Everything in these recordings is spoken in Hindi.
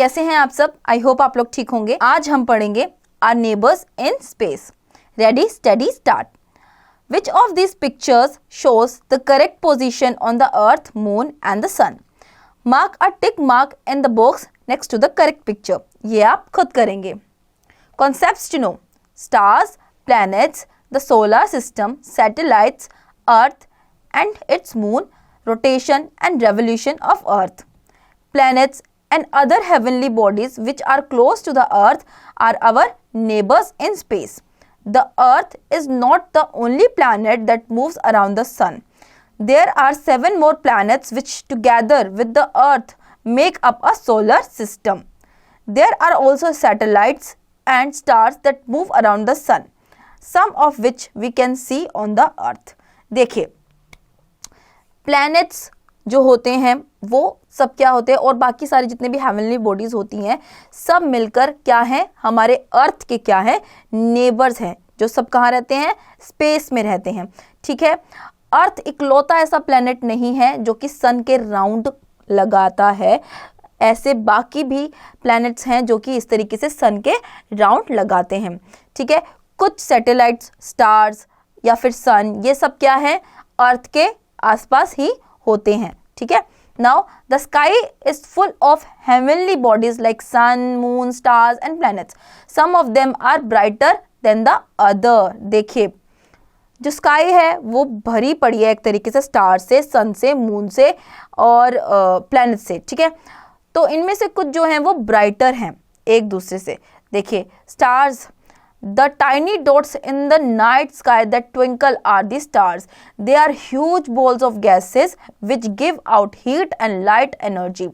कैसे हैं आप सब? आई होप आप लोग ठीक होंगे। आज हम पढ़ेंगे our neighbours in space. Ready, study, start. Which of these pictures shows the correct position on the earth, moon and the sun? Mark a tick mark in the box next to the correct picture. ये आप खुद करेंगे। Concepts to know: stars, planets, the solar system, satellites, earth and its moon, rotation and revolution of earth. Planets and other heavenly bodies which are close to the earth are our neighbors in space. The earth is not the only planet that moves around the sun. There are 7 more planets which together with the earth make up a solar system. There are also satellites and stars that move around the sun, some of which we can see on the earth. देखिए, planets जो होते हैं वो सब क्या होते हैं, और बाकी सारी जितने भी हेवनली बॉडीज होती हैं सब मिलकर क्या हैं, हमारे अर्थ के क्या हैं, नेबर्स हैं, जो सब कहाँ रहते हैं, स्पेस में रहते हैं। ठीक है, अर्थ इकलौता ऐसा प्लेनेट नहीं है जो कि सन के राउंड लगाता है। ऐसे बाकी भी प्लैनेट्स हैं जो कि इस तरीके से सन के राउंड लगाते हैं। ठीक है, कुछ सैटेलाइट्स, स्टार्स या फिर सन, ये सब क्या है, अर्थ के आसपास ही होते हैं। ठीक है, now the sky is full of heavenly bodies like sun, moon, stars and planets. Some of them are brighter than the other. देखिए, जो स्काई है वो भरी पड़ी है एक तरीके से स्टार से, सन से, मून से और प्लैनेट से। ठीक है, तो इनमें से कुछ जो हैं वो ब्राइटर हैं एक दूसरे से। देखिए, stars, the tiny dots in the night sky that twinkle are the stars. They are huge balls of gases which give out heat and light energy.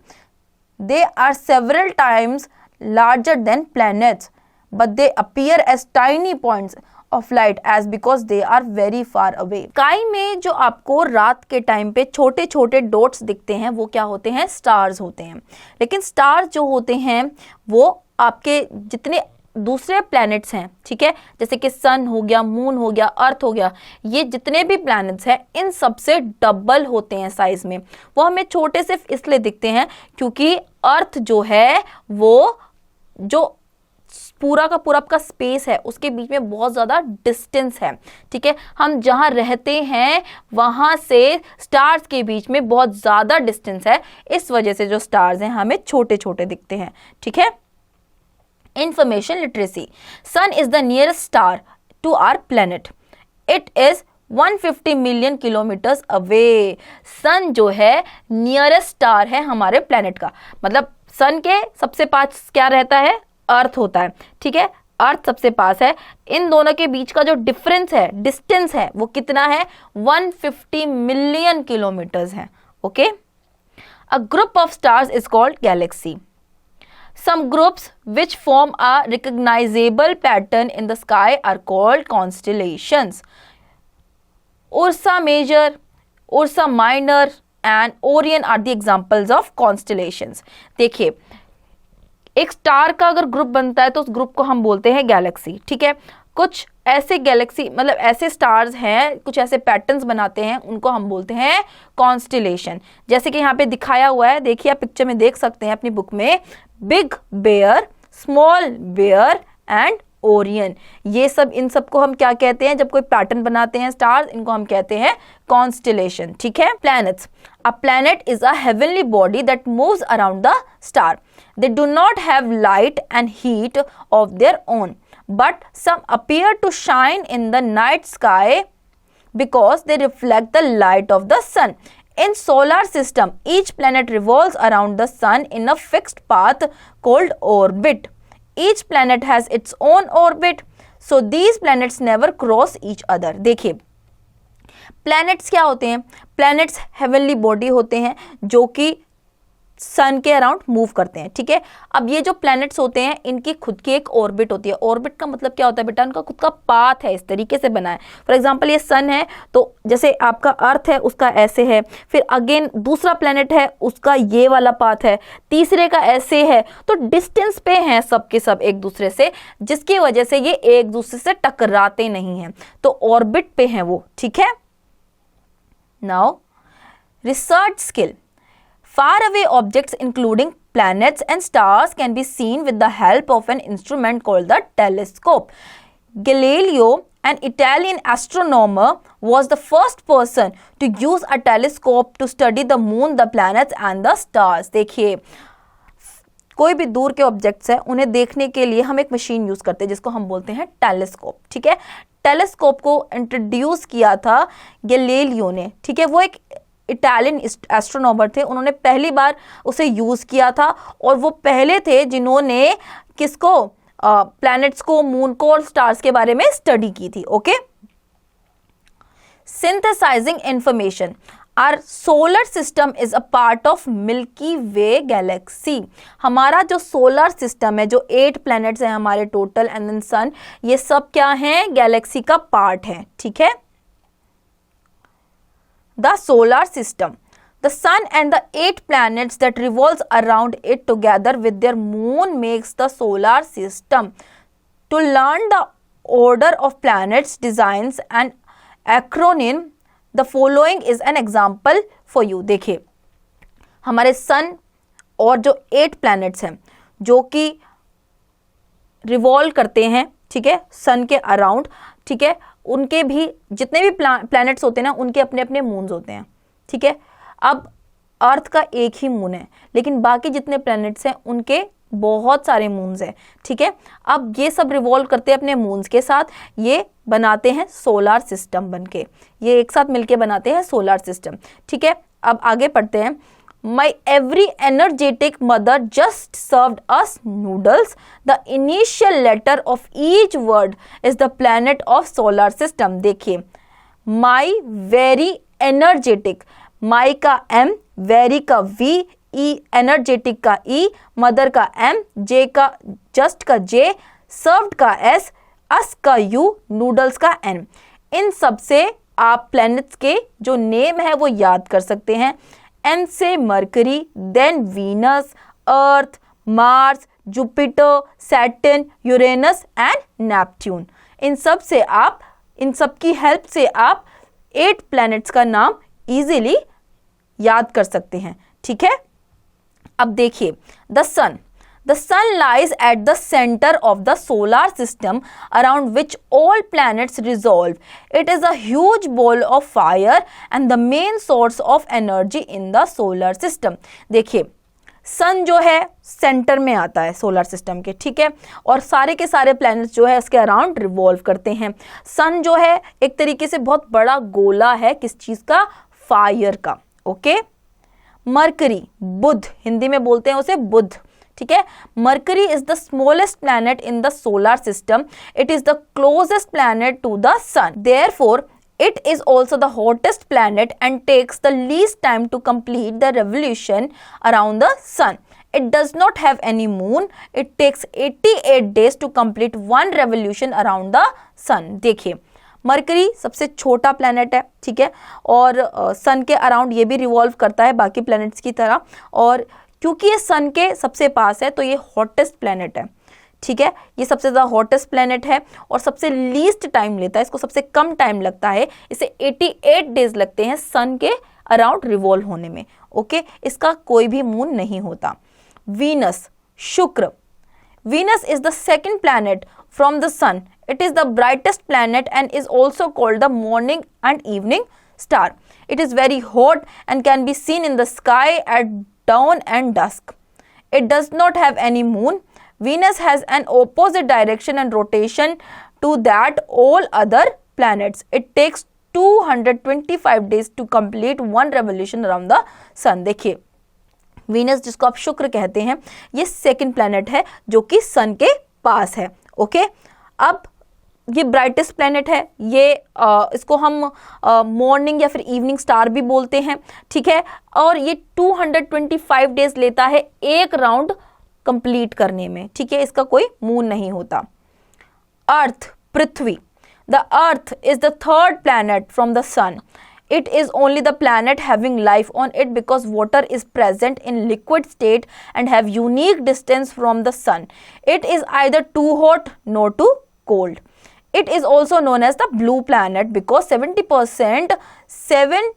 They are several times larger than planets, but they appear as tiny points of light as because they are very far away. Sky में जो आपको रात के टाइम पे छोटे छोटे डॉट्स दिखते हैं वो क्या होते हैं, स्टार्स होते हैं। लेकिन स्टार्स जो होते हैं वो आपके जितने दूसरे प्लैनेट्स हैं, ठीक है, जैसे कि सन हो गया, मून हो गया, अर्थ हो गया, ये जितने भी प्लैनेट्स हैं इन सबसे डबल होते हैं साइज में। वो हमें छोटे सिर्फ इसलिए दिखते हैं क्योंकि अर्थ जो है वो जो पूरा का पूरा आपका स्पेस है उसके बीच में बहुत ज़्यादा डिस्टेंस है। ठीक है, हम जहाँ रहते हैं वहाँ से स्टार्स के बीच में बहुत ज़्यादा डिस्टेंस है, इस वजह से जो स्टार्स हैं हमें छोटे छोटे दिखते हैं। ठीक है, Information literacy. Sun is the nearest star to our planet. It is 150 million kilometers away. Sun जो है नियरेस्ट स्टार है हमारे प्लेनेट का, मतलब सन के सबसे पास क्या रहता है, अर्थ होता है। ठीक है, अर्थ सबसे पास है। इन दोनों के बीच का जो डिफरेंस है, डिस्टेंस है, वो कितना है, 150 मिलियन किलोमीटर्स है। Okay, a group of stars is called Galaxy. Some groups which form a recognizable pattern in the sky are called constellations. Ursa Major, Ursa Minor and Orion are the examples of constellations. देखिए, एक स्टार का अगर ग्रुप बनता है तो उस ग्रुप को हम बोलते हैं गैलेक्सी। ठीक है, कुछ ऐसे गैलेक्सी मतलब ऐसे स्टार्स हैं, कुछ ऐसे पैटर्न्स बनाते हैं, उनको हम बोलते हैं कॉन्स्टेलेशन। जैसे कि यहाँ पे दिखाया हुआ है, देखिए आप पिक्चर में देख सकते हैं अपनी बुक में, big bear, small bear and Orion. ये सब, इन सबको हम क्या कहते हैं, जब कोई पैटर्न बनाते हैं स्टार्स, इनको हम कहते हैं कॉन्स्टेलेशन। ठीक है, planets. A planet is a heavenly body that moves around the star. They do not have light and heat of their own, but some appear to shine in the night sky because they reflect the light of the sun. In solar system, each planet revolves around the sun in a fixed path called orbit. Each planet has its own orbit, so these planets never cross each other. देखिए, प्लैनेट्स क्या होते हैं, प्लैनेट्स हेवनली बॉडी होते हैं जो कि सन के अराउंड मूव करते हैं। ठीक है, अब ये जो प्लैनेट्स होते हैं इनकी खुद की एक ऑर्बिट होती है। ऑर्बिट का मतलब क्या होता है बेटा, उनका खुद का पाथ है, इस तरीके से बना है। फॉर एग्जांपल ये सन है तो जैसे आपका अर्थ है उसका ऐसे है, फिर अगेन दूसरा प्लैनेट है उसका ये वाला पाथ है, तीसरे का ऐसे है, तो डिस्टेंस पे हैं सब के सब एक दूसरे से, जिसकी वजह से ये एक दूसरे से टकराते नहीं हैं, तो ऑर्बिट पे हैं वो। ठीक है, now research skill. Far away objects including planets and stars can be seen with the help of an instrument called the telescope. Galileo, an Italian astronomer, was the first person to use a telescope to study the moon, the planets and the stars. देखिए, कोई भी दूर के ऑब्जेक्ट्स है उन्हें देखने के लिए हम एक मशीन यूज करते हैं जिसको हम बोलते हैं टेलीस्कोप. ठीक है, टेलीस्कोप को इंट्रोड्यूस किया था गैलीलियो ने. ठीक है, वो एक इटालियन एस्ट्रोनॉमर थे, उन्होंने पहली बार उसे यूज किया था और वो पहले थे जिन्होंने किसको, प्लैनेट्स को, मून को और स्टार्स के बारे में स्टडी की थी. Okay, synthesising information. Our solar system is a part of Milky Way galaxy. हमारा जो सोलर सिस्टम है, जो 8 प्लैनेट्स हैं हमारे टोटल एंड देन सन, ये सब क्या हैं, गैलेक्सी का पार्ट है. ठीक है, the solar system, the sun and the 8 planets that revolves around it together with their moon makes the solar system. To learn the order of planets, designs and acronym, the following is an example for you. देखिए, हमारे सन और जो 8 प्लैनेट्स हैं जो कि रिवॉल्व करते हैं, ठीक है, सन के अराउंड. ठीक है, उनके भी जितने भी प्लैनेट्स होते हैं ना, उनके अपने अपने मून्स होते हैं. ठीक है, अब अर्थ का एक ही मून है, लेकिन बाकी जितने प्लैनेट्स हैं उनके बहुत सारे मून्स हैं. ठीक है, अब ये सब रिवॉल्व करते हैं अपने मून्स के साथ, ये बनाते हैं सोलर सिस्टम बनके, ये एक साथ मिलके बनाते हैं सोलर सिस्टम. ठीक है, अब आगे पढ़ते हैं. My every energetic mother just served us noodles. The initial letter of each word is the planet of solar system. देखिए, my very energetic, my का M, very का V, E energetic का E, mother का M, J का just का J, served का S, us का U, noodles का N. इन सब से आप प्लैनेट्स के जो नेम है वो याद कर सकते हैं. एन से Mercury, then Venus, Earth, Mars, Jupiter, Saturn, Uranus and Neptune. इन सब की हेल्प से आप 8 प्लैनेट्स का नाम इजीली याद कर सकते हैं. ठीक है, अब देखिए, the sun. The sun lies at the center of the solar system around which all planets revolve. It is a huge ball of fire and the main source of energy in the solar system. देखिए, सन जो है सेंटर में आता है सोलर सिस्टम के. ठीक है, और सारे के सारे प्लैनेट्स जो है इसके अराउंड रिवॉल्व करते हैं. सन जो है एक तरीके से बहुत बड़ा गोला है, किस चीज का, फायर का. ओके, मरकरी, बुध, हिंदी में बोलते हैं उसे बुध. ठीक है, Mercury is the smallest planet in the solar system. It is the closest planet to the sun. Therefore it is also the hottest planet and takes the least time to complete the revolution around the sun. It does not have any moon. It takes 88 days to complete one revolution around the sun. देखिए, मरकरी सबसे छोटा प्लैनेट है. ठीक है, और सन के अराउंड ये भी रिवॉल्व करता है बाकी प्लैनेट्स की तरह, और क्योंकि ये सन के सबसे पास है तो ये हॉटेस्ट प्लैनेट है. ठीक है, ये सबसे ज़्यादा हॉटेस्ट प्लैनेट है और सबसे लीस्ट टाइम लेता है, इसको सबसे कम टाइम लगता है. इसे 88 डेज लगते हैं सन के अराउंड रिवॉल्व होने में. ओके, इसका कोई भी मून नहीं होता. वीनस, शुक्र. Venus is the second planet from the sun. It is the brightest planet and is also called the morning and evening star. It is very hot and can be seen in the sky at dawn and dusk. It does not have any moon. Venus has an opposite direction and rotation to that all other planets. It takes 225 days to complete one revolution around the sun. देखिए, वीनस जिसको आप शुक्र कहते हैं, ये सेकंड प्लैनेट है जो कि सन के पास है. ओके, अब ये ब्राइटेस्ट प्लैनेट है, ये इसको हम मॉर्निंग या फिर इवनिंग स्टार भी बोलते हैं. ठीक है, और ये 225 डेज लेता है एक राउंड कंप्लीट करने में. ठीक है, इसका कोई मून नहीं होता. अर्थ, पृथ्वी. The earth is the third planet from the sun. It is only the planet having life on it because water is present in liquid state and have unique distance from the sun. It is either too hot nor too cold. It is also known as the blue planet because 70%, 7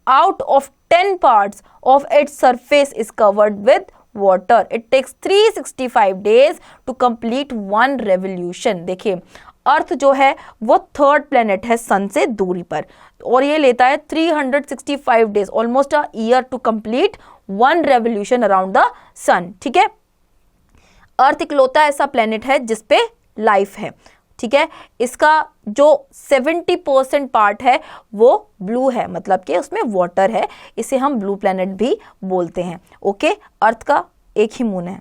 out of 10 parts of its surface is covered with water. It takes 365 days to complete one revolution. देखिए अर्थ जो है वो थर्ड प्लेनेट है सन से दूरी पर और ये लेता है 365 days, almost a year to complete one revolution around the sun. ठीक है, अर्थ इकलौता ऐसा प्लेनेट है जिसपे लाइफ है. ठीक है, इसका जो 70% पार्ट है वो ब्लू है, मतलब कि उसमें वाटर है, इसे हम ब्लू प्लेनेट भी बोलते हैं. ओके, अर्थ का एक ही मून है.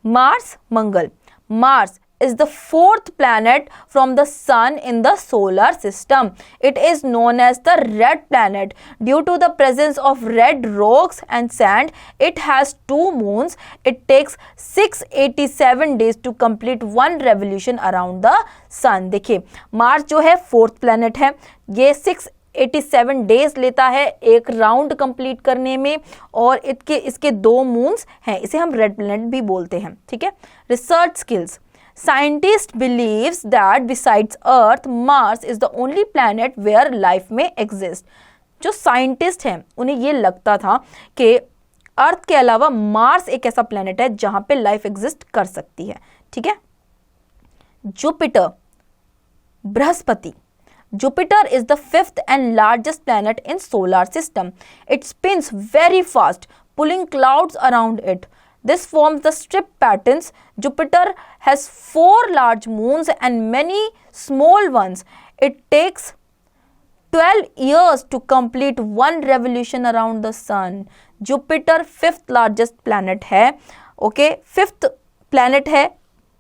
Mars, Mangal. Mars is the fourth planet from the sun in the solar system. It is known as the red planet due to the presence of red rocks and sand. It has 2 moons. It takes 687 days to complete one revolution around the sun. देखिए मार्स जो है फोर्थ प्लैनेट है, ये 687 डेज लेता है एक राउंड कंप्लीट करने में और इसके 2 मून्स हैं, इसे हम रेड प्लैनेट भी बोलते हैं. ठीक है, research skills. Scientist believes that besides Earth Mars is the only planet where life may exist. जो साइंटिस्ट हैं उन्हें ये लगता था कि अर्थ के अलावा मार्स एक ऐसा प्लैनेट है जहां पे लाइफ एग्जिस्ट कर सकती है. ठीक है, Jupiter, Brihaspati. Jupiter is the 5th and largest planet in solar system. It spins very fast, pulling clouds around it. This forms the strip patterns. Jupiter has 4 large moons and many small ones. It takes 12 years to complete one revolution around the sun. Jupiter 5th largest planet है. Okay, 5th planet है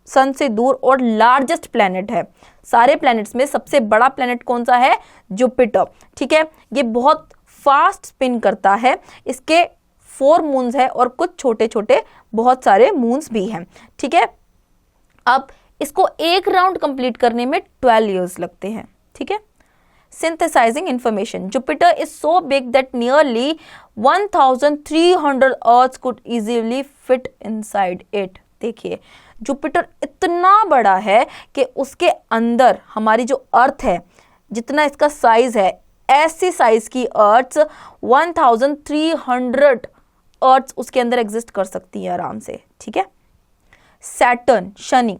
सन से दूर और लार्जेस्ट प्लैनेट है. सारे प्लैनेट्स में सबसे बड़ा प्लैनेट कौन सा है? जुपिटर. ठीक है, ये बहुत फास्ट स्पिन करता है, इसके 4 मून्स है और कुछ छोटे छोटे बहुत सारे मून्स भी हैं. ठीक है, अब इसको एक राउंड कंप्लीट करने में 12 इयर्स लगते हैं. ठीक है, synthesizing information. Jupiter is so big that nearly 1300 Earths could easily fit inside it. देखिए जुपिटर इतना बड़ा है कि उसके अंदर हमारी जो अर्थ है, जितना इसका साइज है, ऐसी साइज की अर्थ 1300 अर्थ उसके अंदर एग्जिस्ट कर सकती है आराम से. ठीक है, Saturn, Shani.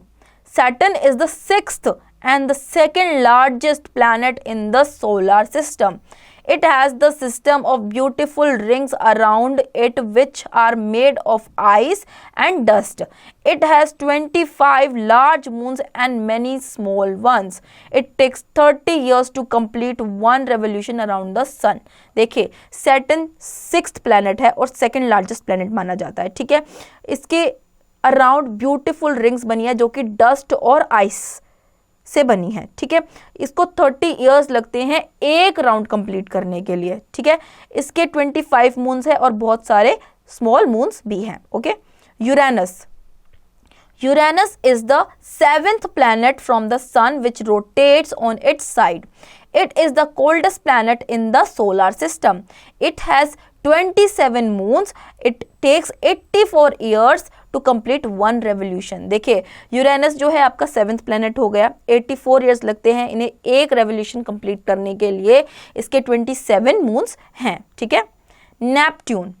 Saturn is the 6th and the 2nd largest planet in the solar system. It has the system of beautiful rings around it which are made of ice and dust. It has 25 large moons and many small ones. It takes 30 years to complete one revolution around the sun. देखिए Saturn 6th planet है और 2nd largest planet माना जाता है. ठीक है, इसके अराउंड ब्यूटीफुल रिंग्स बनी है जो कि डस्ट और आइस से बनी है. ठीक है, इसको 30 इयर्स लगते हैं एक राउंड कंप्लीट करने के लिए. ठीक है, इसके 25 मून्स है और बहुत सारे स्मॉल मून्स भी हैं. Okay, Uranus. Uranus is the 7th planet from the sun which rotates on its side. It is the coldest planet in the solar system. It has 27 moons. It takes 84 years to complete one revolution. देखिए यूरेनस जो है आपका 7th प्लैनेट हो गया, 84 ईयर्स लगते हैं इन्हें एक रेवोल्यूशन कंप्लीट करने के लिए. इसके 27 मून्स हैं. ठीक है, Neptune.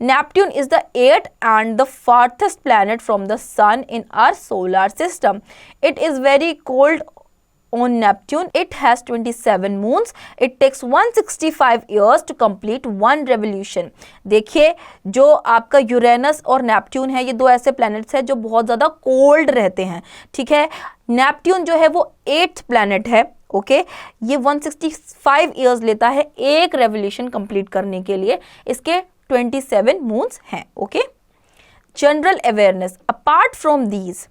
Neptune is the 8th and the farthest planet from the sun in our solar system. It is very cold on Neptune. It has 27 moons. It takes 165 years to complete one revolution. देखिए जो आपका यूरेनस और नेपट्यून है, ये 2 ऐसे प्लैनेट्स हैं जो बहुत ज़्यादा कोल्ड रहते हैं. ठीक है, नेपट्यून जो है वो 8th प्लैनेट है. ओके, ये 165 ईयर्स लेता है एक रेवोल्यूशन कंप्लीट करने के लिए. इसके 27 moons हैं. Okay, general awareness. Apart from these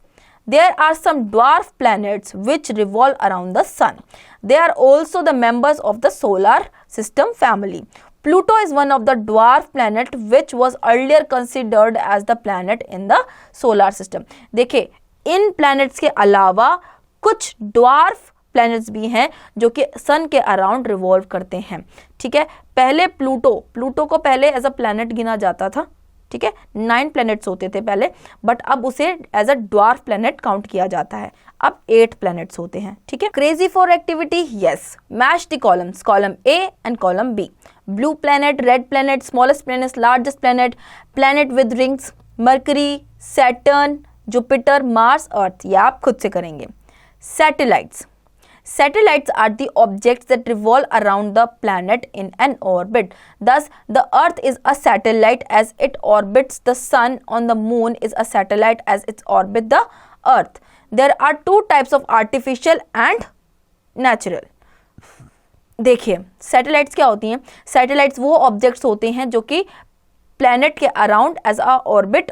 there are some dwarf planets which revolve around the sun. They are also the members of the solar system family. Pluto is one of the dwarf planet which was earlier considered as the planet in the solar system. देखिए इन planets के अलावा कुछ dwarf planets भी हैं जो कि सन के अराउंड रिवॉल्व करते हैं. ठीक है, पहले प्लूटो को पहले एज अ प्लैनेट गिना जाता था. ठीक है, 9 प्लैनेट्स होते थे पहले, बट अब उसे as a dwarf planet count किया जाता है, अब 8 प्लैनेट्स होते हैं। ठीक है, crazy for activity, yes, match the columns, column A and column B. Blue planet, red planet, smallest planet, largest planet, planet with rings, Mercury, Saturn, Jupiter, Mars, Earth, ये आप खुद से करेंगे। Satellites, satellites are the objects that revolve around the planet in an orbit. Thus, the Earth is a satellite as it orbits the Sun. On the Moon is a satellite as it orbits the Earth. There are two types of artificial and natural. देखिए, सैटेलाइट्स क्या होती हैं? सैटेलाइट्स वो ऑब्जेक्ट्स होते हैं जो कि प्लैनेट के अराउंड एज अ ऑर्बिट,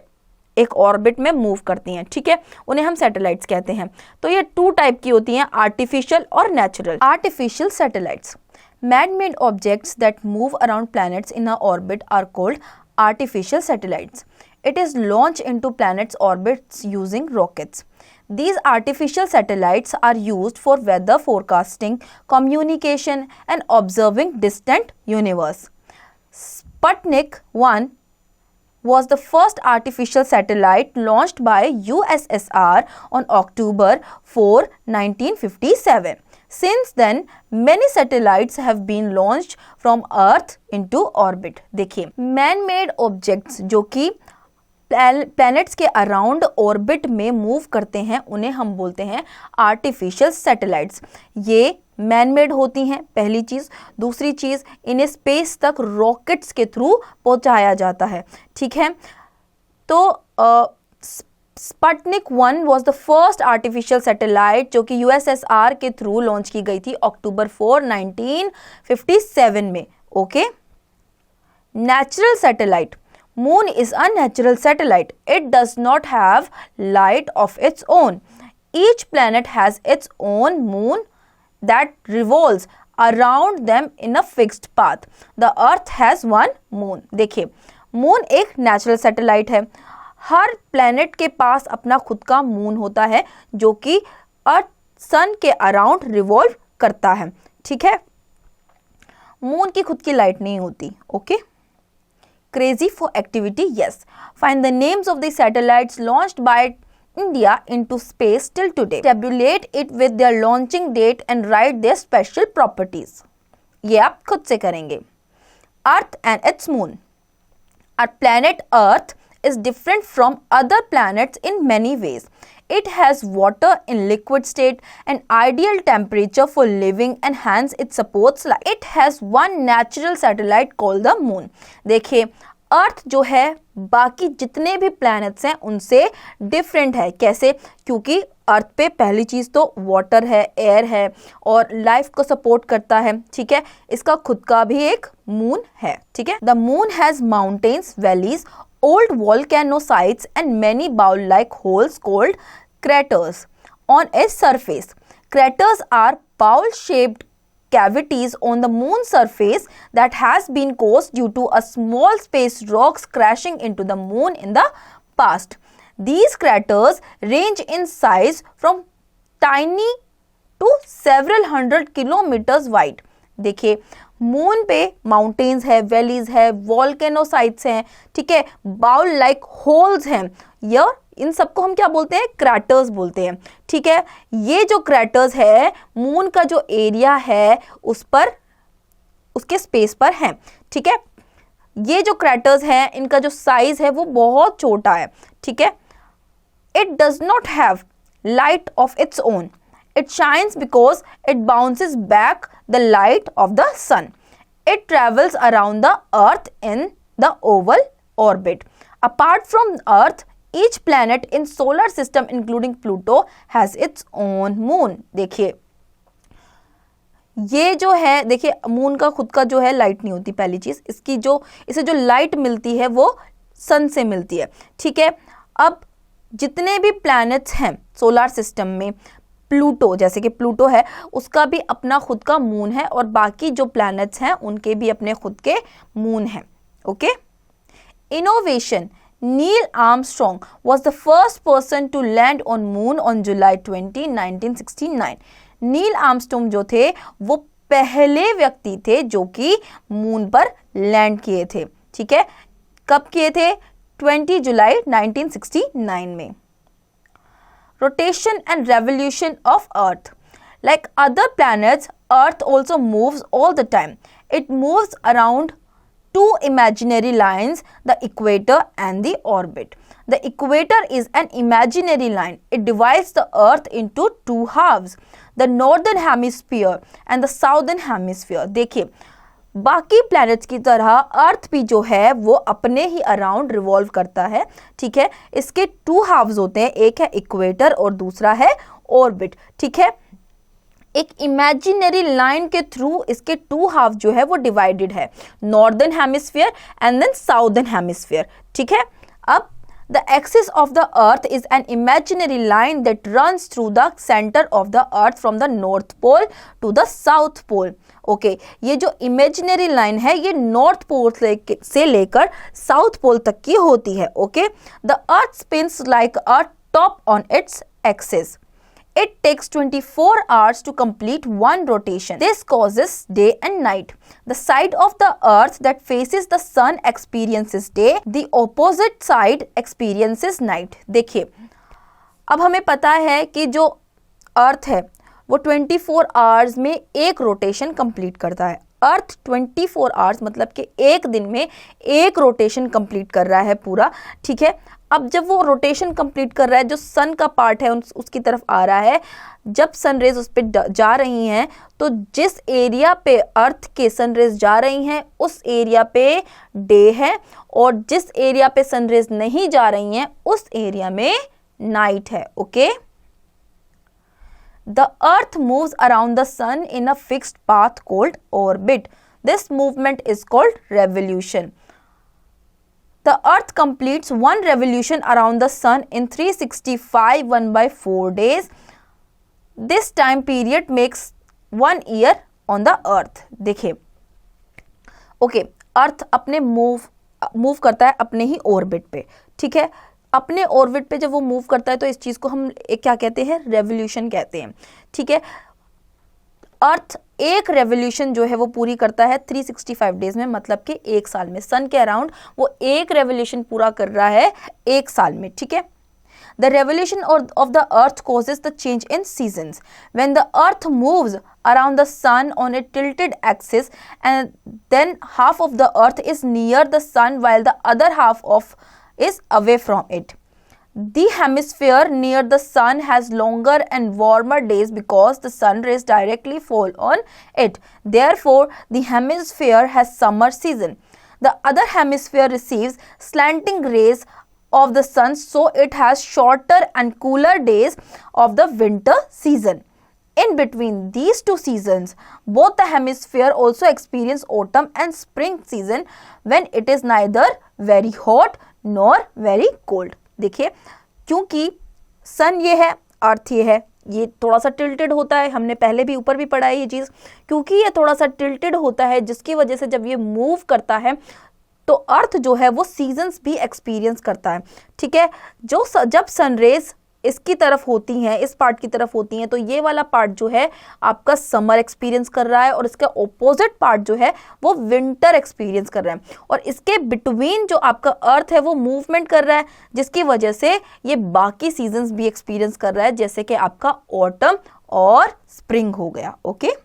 एक ऑर्बिट में मूव करती हैं। ठीक है, उन्हें हम सैटेलाइट्स कहते हैं। तो ये 2 टाइप की होती हैं, आर्टिफिशियल और natural. Artificial satellites, man made objects that move around planets in a orbit are called artificial satellites. It is launch into planets orbits using rockets. These artificial satellites are used for weather forecasting, communication, and observing distant universe. Sputnik 1 was the first artificial satellite launched by USSR on October 4, 1957. Since then, many satellites have been launched from Earth into orbit. देखिए, man-made objects जो कि प्लैनेट्स के अराउंड ऑर्बिट में मूव करते हैं, उन्हें हम बोलते हैं आर्टिफिशियल सैटेलाइट्स। ये मैन-मेड होती हैं, पहली चीज़। दूसरी चीज़, इन्हें स्पेस तक रॉकेट्स के थ्रू पहुंचाया जाता है। ठीक है, तो Sputnik 1 was the first artificial satellite जो कि यूएसएसआर के थ्रू लॉन्च की गई थी अक्टूबर 4, 1957 में। Okay, natural satellite, Moon is a natural satellite. It does not have light of its own. Each planet has its own moon that revolves around them in a fixed path. The Earth has one moon. देखिए, मून एक नेचुरल सैटेलाइट है। हर प्लैनेट के पास अपना खुद का मून होता है जो कि अर्थ सन के अराउंड रिवॉल्व करता है। ठीक है, मून की खुद की लाइट नहीं होती। Okay, crazy for activity, yes, find the names of the satellites launched by India into space till today, tabulate it with their launching date and write their special properties. ये आप खुद से करेंगे। Earth and its moon. Our planet Earth is different from other planets in many ways. It has water in liquid state, an ideal temperature for living, and hence it supports life. It has one natural satellite called the moon. देखिए, अर्थ जो है बाकी जितने भी प्लैनेट्स हैं उनसे डिफरेंट है। कैसे? क्योंकि अर्थ पे पहली चीज़ तो वाटर है, एयर है और लाइफ को सपोर्ट करता है। ठीक है, इसका खुद का भी एक मून है। ठीक है, the moon has mountains, valleys, old volcano sites and many bowl-like holes called craters on its surface. Craters are bowl-shaped cavities on the moon's surface that has been caused due to a small space rocks crashing into the moon in the past. These craters range in size from tiny to several hundred kilometers wide. देखिए, मून पे माउंटेन्स है, वैलीज है, वॉल्केनो साइट्स हैं, ठीक है, बाउल लाइक होल्स हैं, या इन सबको हम क्या बोलते हैं? क्रैटर्स बोलते हैं। ठीक है, ये जो क्रैटर्स है मून का जो एरिया है उस पर, उसके स्पेस पर हैं। ठीक है, ये जो क्रैटर्स हैं इनका जो साइज है वो बहुत छोटा है। ठीक है, it does not have light of its own. It shines because it bounces back the light of the sun. It travels around the earth in the oval orbit. Apart from earth, each planet in solar system including Pluto has its own moon. देखिए, ये जो है, देखिए मून का खुद का जो है लाइट नहीं होती। पहली चीज, इसकी जो इसे जो लाइट मिलती है वो सन से मिलती है। ठीक है, अब जितने भी प्लैनेट्स हैं सोलर सिस्टम में, प्लूटो, जैसे कि प्लूटो है उसका भी अपना खुद का मून है और बाकी जो प्लैनेट्स हैं उनके भी अपने खुद के मून हैं। Okay, innovation. Neil Armstrong was the first person to land on moon on July 20, 1969. Neil Armstrong जो थे वो पहले व्यक्ति थे जो कि मून पर लैंड किए थे। ठीक है, कब किए थे? 20 जुलाई 1969 में। Rotation and revolution of earth, like other planets, Earth also moves all the time. It moves around two imaginary lines, the equator and the orbit. The equator is an imaginary line. It divides the Earth into two halves, the northern hemisphere and the southern hemisphere. देखिए, बाकी प्लैनेट्स की तरह अर्थ भी जो है वो अपने ही अराउंड रिवॉल्व करता है, ठीक है। इसके टू हाफ्स होते हैं, एक है इक्वेटर और दूसरा है ऑर्बिट, ठीक है। एक इमेजिनरी लाइन के थ्रू इसके टू हाफ जो है वो डिवाइडेड है, northern hemisphere and then southern hemisphere, ठीक है। अब the axis of the earth is an imaginary line that runs through the centre of the earth from the north pole to the south pole. Okay, ये जो इमेजिनरी लाइन है ये नॉर्थ पोल से लेकर साउथ पोल तक की होती है। Okay, the earth spins like a top on its axis. It takes 24 hours to complete one rotation. This causes day and night. The side of the earth that faces the sun experiences day. The opposite side experiences night. देखिए, अब हमें पता है कि जो अर्थ है वो 24 आवर्स में एक रोटेशन कंप्लीट करता है। अर्थ 24 आवर्स मतलब कि एक दिन में एक रोटेशन कंप्लीट कर रहा है पूरा, ठीक है। अब जब वो रोटेशन कंप्लीट कर रहा है, जो सन का पार्ट है उसकी तरफ आ रहा है, जब सनरेज उस पर जा रही हैं तो जिस एरिया पे अर्थ के सनरेज जा रही हैं उस एरिया पे डे है, और जिस एरिया पे सनरेज नहीं जा रही हैं उस एरिया में नाइट है। Okay, the earth moves around the sun in a fixed path called orbit. This movement is called revolution. The Earth completes one revolution around the Sun in 365 1/4 days. This time period makes 1 year on the Earth. देखिए, ओके, अर्थ अपने मूव करता है अपने ही ऑर्बिट पे, ठीक है। अपने ऑर्बिट पे जब वो मूव करता है तो इस चीज़ को हम क्या कहते हैं, रेवोल्यूशन कहते हैं, ठीक है। अर्थ एक रेवोल्यूशन जो है वो पूरी करता है 365 डेज में, मतलब कि एक साल में। सन के अराउंड वो एक रेवोल्यूशन पूरा कर रहा है एक साल में, ठीक है। The revolution of the earth causes the change in seasons. When the earth moves around the sun on a tilted axis and then half of the earth is near the sun while the other half is away from it. The hemisphere near the sun has longer and warmer days because the sun rays directly fall on it. Therefore, the hemisphere has summer season. The other hemisphere receives slanting rays of the sun, so it has shorter and cooler days of the winter season. In between these two seasons, both the hemisphere also experience autumn and spring season when it is neither very hot nor very cold. देखिए, क्योंकि सन ये है, अर्थ ये है, ये थोड़ा सा टिल्टेड होता है, हमने पहले भी ऊपर भी पढ़ा है ये चीज़, क्योंकि ये थोड़ा सा टिल्टेड होता है जिसकी वजह से जब ये मूव करता है तो अर्थ जो है वो सीजन्स भी एक्सपीरियंस करता है, ठीक है। जब सनरेज इसकी तरफ होती हैं, इस पार्ट की तरफ होती हैं, तो ये वाला पार्ट जो है आपका समर एक्सपीरियंस कर रहा है और इसका ऑपोजिट पार्ट जो है वो विंटर एक्सपीरियंस कर रहा है, और इसके बिटवीन जो आपका अर्थ है वो मूवमेंट कर रहा है जिसकी वजह से ये बाकी सीजन्स भी एक्सपीरियंस कर रहा है, जैसे कि आपका ऑटम और स्प्रिंग हो गया। ओके,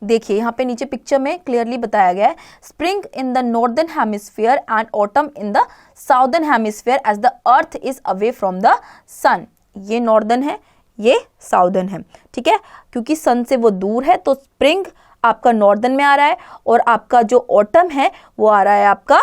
देखिए यहाँ पे नीचे पिक्चर में क्लियरली बताया गया है, spring in the northern hemisphere and autumn in the southern hemisphere as the earth is away from the sun. ये नॉर्दर्न है, ये साउदर्न है, ठीक है, क्योंकि सन से वो दूर है तो स्प्रिंग आपका नॉर्दर्न में आ रहा है और आपका जो ऑटम है वो आ रहा है आपका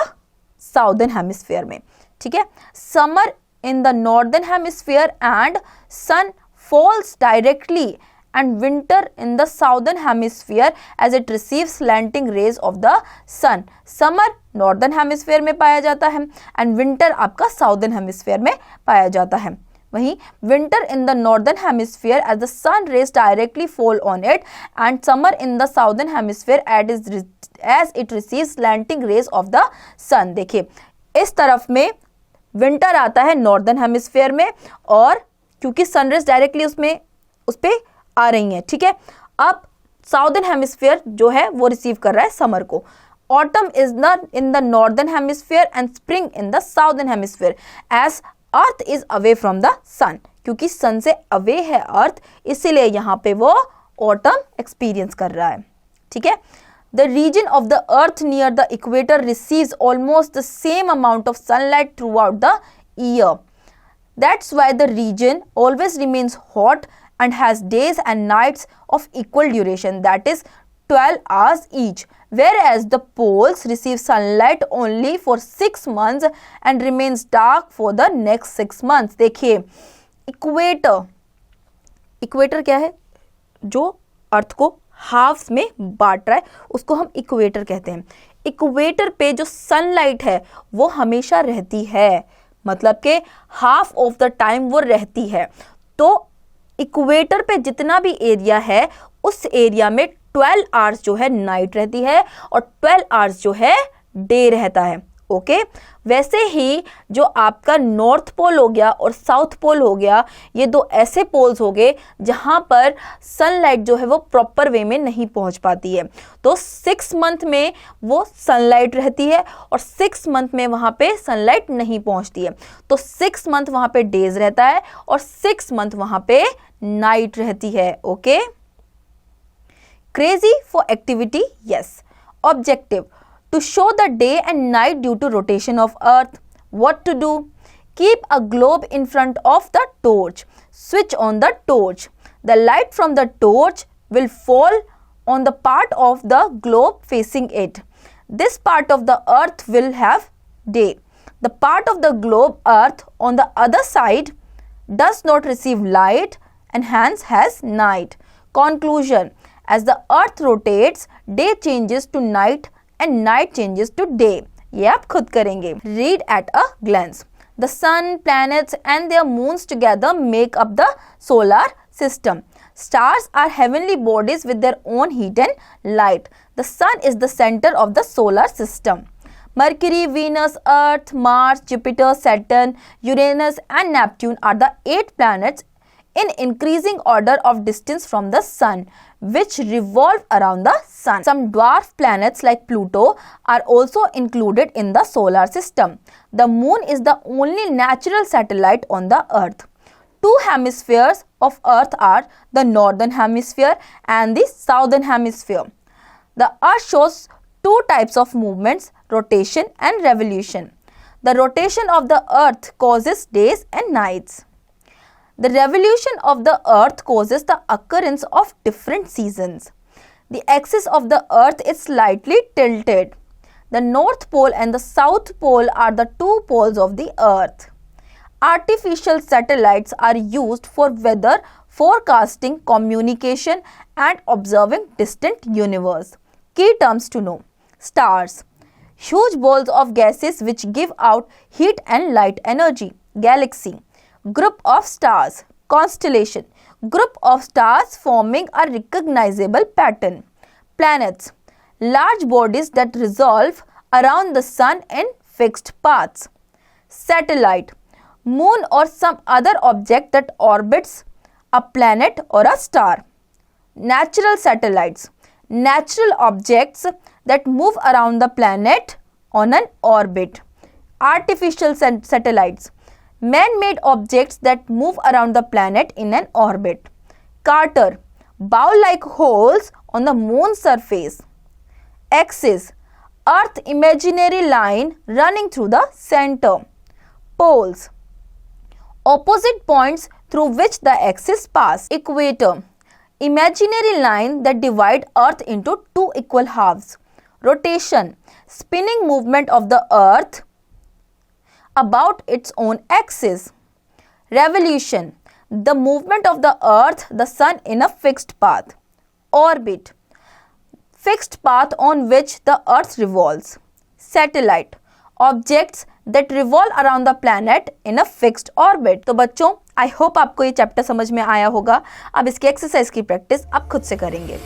साउदर्न हेमिस्फीयर में, ठीक है. Summer in the northern hemisphere and sun falls directly and winter in the southern hemisphere as it receives slanting rays of the sun. Summer northern hemisphere में पाया जाता है and winter आपका southern hemisphere में पाया जाता है. वहीं winter in the northern hemisphere as the sun rays directly fall on it and summer in the southern hemisphere as it receives slanting rays of the sun. देखिए इस तरफ में winter आता है northern hemisphere में, और क्योंकि sun rays डायरेक्टली उस पे आ रही हैं, ठीक है. अब साउदर्न हेमिस्फीयर जो है वो रिसीव कर रहा है समर को, Autumn is in the northern hemisphere and spring in the southern hemisphere as Earth is away from the sun. क्योंकि sun से away है Earth, इसीलिए यहाँ पे वो autumn experience कर रहा है. ठीक है. The region of the Earth near the equator receives almost the same amount of sunlight throughout the year. That's why the region always remains hot and has days and nights of equal duration, that is 12 hours each, whereas the poles receive sunlight only for 6 months and remains dark for the next 6 months. देखिए इक्वेटर क्या है? जो अर्थ को हाफ्स में बांट रहा है उसको हम इक्वेटर कहते हैं. इक्वेटर पे जो सनलाइट है वो हमेशा रहती है, मतलब कि हाफ ऑफ द टाइम वो रहती है. तो इक्वेटर पे जितना भी एरिया है उस एरिया में 12 आवर्स जो है नाइट रहती है और 12 आवर्स जो है डे रहता है. ओके. वैसे ही जो आपका नॉर्थ पोल हो गया और साउथ पोल हो गया, ये दो ऐसे पोल्स हो गए जहां पर सनलाइट जो है वो प्रॉपर वे में नहीं पहुंच पाती है. तो 6 मंथ में वो सनलाइट रहती है और 6 मंथ में वहां पे सनलाइट नहीं पहुंचती है. तो 6 मंथ वहां पे डेज रहता है और 6 मंथ वहां पे नाइट रहती है. Okay. Crazy for activity? Yes. Objective: to show the day and night due to rotation of Earth. What to do? Keep a globe in front of the torch. Switch on the torch. The light from the torch will fall on the part of the globe facing it. This part of the Earth will have day. The part of the globe Earth on the other side does not receive light and hence has night. Conclusion: as the Earth rotates, day changes to night and night changes to day. ये आप खुद करेंगे. Read at a glance. The sun, planets and their moons together make up the solar system. Stars are heavenly bodies with their own heat and light. The sun is the center of the solar system. Mercury, Venus, Earth, Mars, Jupiter, Saturn, Uranus and Neptune are the 8 planets in increasing order of distance from the sun, which revolve around the sun. Some dwarf planets like Pluto are also included in the solar system. The moon is the only natural satellite on the earth. 2 hemispheres of earth are the northern hemisphere and the southern hemisphere. The earth shows 2 types of movements, rotation and revolution. The rotation of the earth causes days and nights. The revolution of the earth causes the occurrence of different seasons. The axis of the earth is slightly tilted. The north pole and the south pole are the 2 poles of the earth. Artificial satellites are used for weather forecasting, communication and observing distant universe. Key terms to know: stars, huge balls of gases which give out heat and light energy. Galaxy, group of stars. Constellation, group of stars forming a recognizable pattern. Planets, large bodies that revolve around the sun in fixed paths. Satellite, moon or some other object that orbits a planet or a star. Natural satellites, natural objects that move around the planet on an orbit. Artificial satellites, man-made objects that move around the planet in an orbit. Crater, bowl-like holes on the moon's surface. Axis, Earth's imaginary line running through the center. Poles, opposite points through which the axis passes. Equator, imaginary line that divides Earth into 2 equal halves. Rotation, spinning movement of the Earth about its own axis. Revolution, the movement of the earth, the sun in a fixed path. Orbit, fixed path on which the earth revolves. Satellite, objects that revolve around the planet in a fixed orbit. तो बच्चों, आई होप आपको ये चैप्टर समझ में आया होगा. अब इसकी एक्सरसाइज की प्रैक्टिस आप खुद से करेंगे.